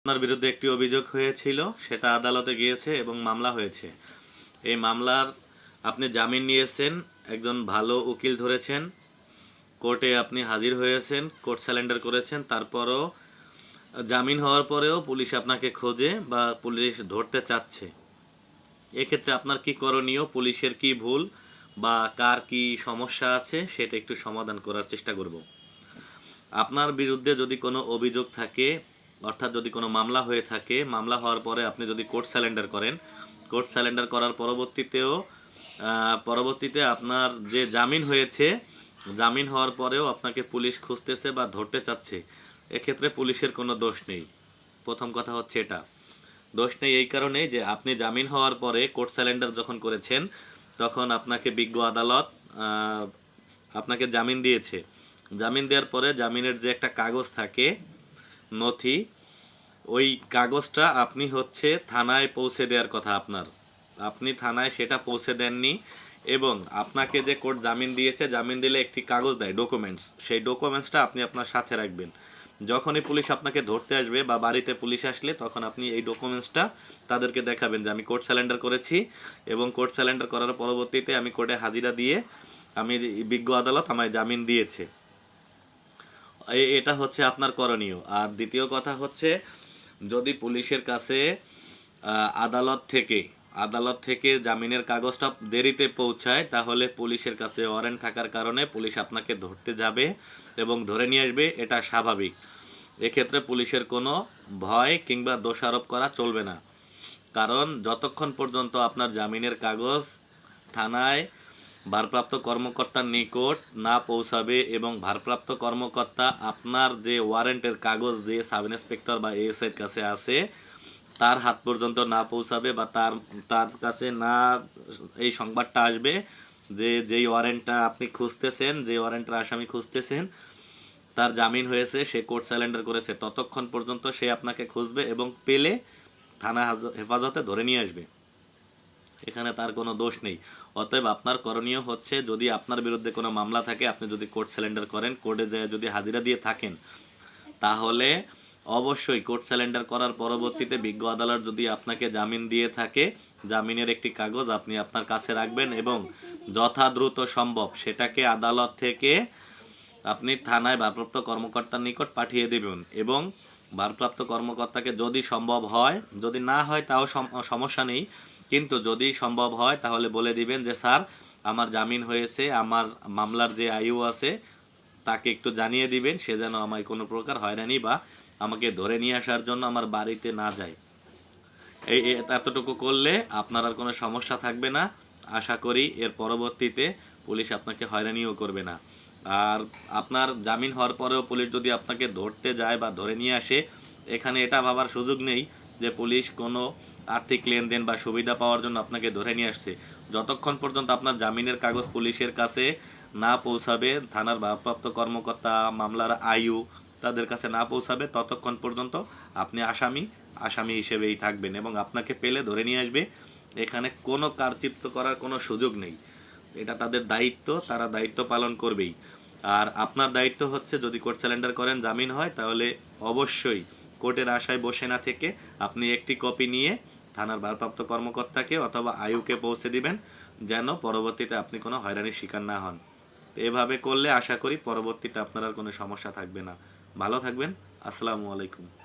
আপনার বিরুদ্ধে একটি অভিযোগ হয়েছিল, সেটা আদালতে গিয়েছে এবং মামলা হয়েছে। এই মামলার আপনি জামিন নিয়েছেন, একজন ভালো উকিল ধরেছেন, কোর্টে আপনি হাজির হয়েছেন, কোর্ট স্যালেন্ডার করেছেন, তারপরও জামিন হওয়ার পরেও পুলিশ আপনাকে খোঁজে বা পুলিশ ধরতে চাচ্ছে। এক্ষেত্রে আপনার কি করণীয়, পুলিশের কি ভুল বা কার কি সমস্যা আছে সেটা একটু সমাধান করার চেষ্টা করব। আপনার বিরুদ্ধে যদি কোনো অভিযোগ থাকে, অর্থাৎ যদি কোনো মামলা হয়ে থাকে, মামলা হওয়ার পরে আপনি যদি কোর্ট স্যালেন্ডার করেন, কোর্ট স্যালেন্ডার করার পরবর্তীতে আপনার যে জামিন হয়েছে, জামিন হওয়ার পরেও আপনাকে পুলিশ খুঁজতেছে বা ধরতে চাচ্ছে, এক্ষেত্রে পুলিশের কোনো দোষ নেই। প্রথম কথা হচ্ছে এটা, দোষ নেই এই কারণেই যে আপনি জামিন হওয়ার পরে কোর্ট স্যালেন্ডার যখন করেছেন, তখন আপনাকে বিজ্ঞ আদালত আপনাকে জামিন দিয়েছে। জামিন দেওয়ার পরে জামিনের যে একটা কাগজ থাকে, নথি, ওই কাগজটা আপনি থানায় পৌঁছে দেওয়ার কথা আপনি থানায় সেটা পৌঁছে দেননি। এবং আপনাকে যে কোর্ট জামিন দিয়েছে, জামিন দিলে একটি কাগজ দেয়, ডকুমেন্টস, সেই ডকুমেন্টসটা আপনি আপনার সাথে রাখবেন। যখনই পুলিশ আপনাকে ধরতে আসবে বা বাড়িতে পুলিশ আসলে, তখন আপনি এই ডকুমেন্টসটা তাদেরকে দেখাবেন যে আমি কোর্ট স্যালেন্ডার করেছি এবং কোর্ট স্যালেন্ডার করার পরবর্তীতে আমি কোর্টে হাজিরা দিয়ে আমি বিজ্ঞ আদালত আমায় জামিন দিয়েছে। এটা হচ্ছে আপনার করণীয়। আর দ্বিতীয় কথা হচ্ছে, যদি পুলিশের কাছে আদালত থেকে জামিনের কাগজটা দেরিতে পৌঁছায়, তাহলে পুলিশের কাছে ওয়ারেন্ট থাকার কারণে পুলিশ আপনাকে ধরতে যাবে এবং ধরে নিয়ে আসবে, এটা স্বাভাবিক। এক্ষেত্রে পুলিশের কোনো ভয় কিংবা দোষারোপ করা চলবে না, কারণ যতক্ষণ পর্যন্ত আপনার জামিনের কাগজ থানায় ভারপ্রাপ্ত কর্মকর্তার নিকট না পৌঁছাবে এবং ভারপ্রাপ্ত কর্মকর্তা আপনার যে ওয়ারেন্টের কাগজ যে সাব ইন্সপেক্টর বা এএসআইয়ের কাছে আছে তার হাত পর্যন্ত না পৌঁছাবে বা তার কাছে না এই সংবাদটা আসবে যে যেই ওয়ারেন্টটা আপনি খুঁজতেছেন, যে ওয়ারেন্টের আসামি খুঁজতেছেন, তার জামিন হয়েছে, সে কোর্ট স্যালেন্ডার করেছে, ততক্ষণ পর্যন্ত সে আপনাকে খুঁজবে এবং পেলে থানা হেফাজতে ধরে নিয়ে আসবে। এখানে তার কোনো দোষ নেই। অতএব আপনার করণীয় হচ্ছে, যদি আপনার বিরুদ্ধে কোনো মামলা থাকে, আপনি যদি কোর্ট স্যালেন্ডার করেন, কোর্টে যেয়ে যদি হাজিরা দিয়ে থাকেন, তাহলে অবশ্যই কোর্ট স্যালেন্ডার করার পরবর্তীতে বিজ্ঞ আদালত যদি আপনাকে জামিন দিয়ে থাকে, জামিনের একটি কাগজ আপনি আপনার কাছে রাখবেন এবং যথাদ্রুত সম্ভব সেটাকে আদালত থেকে আপনি থানায় ভারপ্রাপ্ত কর্মকর্তার নিকট পাঠিয়ে দেবেন। এবং ভারপ্রাপ্ত কর্মকর্তাকে যদি সম্ভব হয়, যদি না হয় তাও সমস্যা নেই, কিন্তু যদি সম্ভব হয় তাহলে বলে দিবেন যে স্যার, আমার জামিন হয়েছে, আমার মামলার যে আইও আছে তাকে একটু জানিয়ে দিবেন, সে যেন আমায় কোনো প্রকার হয়রানি বা আমাকে ধরে নিয়ে আসার জন্য আমার বাড়িতে না যায়। এতটুকু করলে আপনার আর কোনো সমস্যা থাকবে না। আশা করি এর পরবর্তীতে পুলিশ আপনাকে হয়রানিও করবে না। আর আপনার জামিন হওয়ার পরেও পুলিশ যদি আপনাকে ধরতে যায় বা ধরে নিয়ে আসে, এখানে এটা ভাবার সুযোগ নেই যে পুলিশ কোনো আর্থিক লেনদেন বা সুবিধা পাওয়ার জন্য আপনাকে ধরে নিয়ে আসছে। যতক্ষণ পর্যন্ত আপনার জামিনের কাগজ পুলিশের কাছে না পৌঁছাবে, থানার ভারপ্রাপ্ত কর্মকর্তা, মামলার আইউ তাদের কাছে না পৌঁছাবে, ততক্ষণ পর্যন্ত আপনি আসামি হিসেবেই থাকবেন এবং আপনাকে পেলে ধরে নিয়ে আসবে। এখানে কোনো কারচিত্র করার কোনো সুযোগ নেই। এটা তাদের দায়িত্ব, তারা দায়িত্ব পালন করবেই। আর আপনার দায়িত্ব হচ্ছে, যদি কোর্ট স্যালেন্ডার করেন, জামিন হয়, তাহলে অবশ্যই কোর্টের আশায় বসে না থেকে আপনি একটি কপি নিয়ে থানার ভারপ্রাপ্ত কর্মকর্তাকে অথবা আইউকে পৌঁছে দিবেন, যেন পরবর্তীতে আপনি কোনো হয়রানির শিকার না হন। এভাবে করলে আশা করি পরবর্তীতে আপনার আর কোনো সমস্যা থাকবে না। ভালো থাকবেন। আসসালামু আলাইকুম।